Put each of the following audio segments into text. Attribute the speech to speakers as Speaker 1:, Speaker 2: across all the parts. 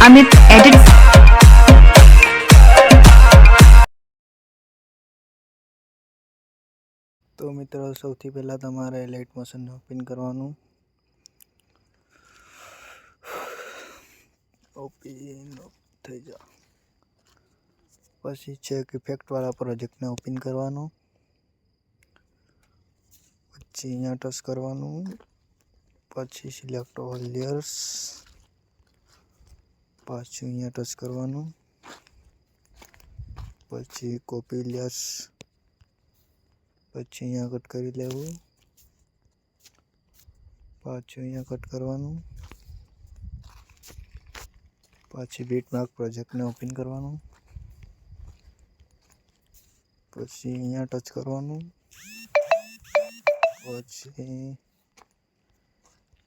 Speaker 1: Amit edits.
Speaker 2: તો મિત્રો સૌથી પહેલાં તમારે લાઇટ મોશનને ઓપન કરવાનું. ઓપન થઈ જા. પછી ચેક ઇફેક્ટવાળા પ્રોજેક્ટને ઓપન કરવાનું. પછી અહીંયા ટચ કરવાનું. પછી સિલેક્ટ ઓલ લેયર્સ. પાછું અહીંયા ટચ કરવાનું. પછી કોપી લેયર્સ. પછી અહીંયા કટ કરી લેવું. પાછું અહીંયા કટ કરવાનું. પછી બીટમાર્ક પ્રોજેક્ટને ઓપન કરવાનું. પછી અહીંયા ટચ કરવાનું. પછી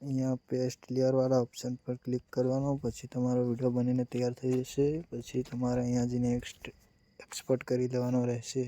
Speaker 2: અહીંયા પેસ્ટ લેયરવાળા ઓપ્શન પર ક્લિક કરવાનું. પછી તમારો વિડીયો બનીને તૈયાર થઈ જશે. પછી તમારે અહીંયા જઈને એક્સપોર્ટ કરી લેવાનો રહેશે.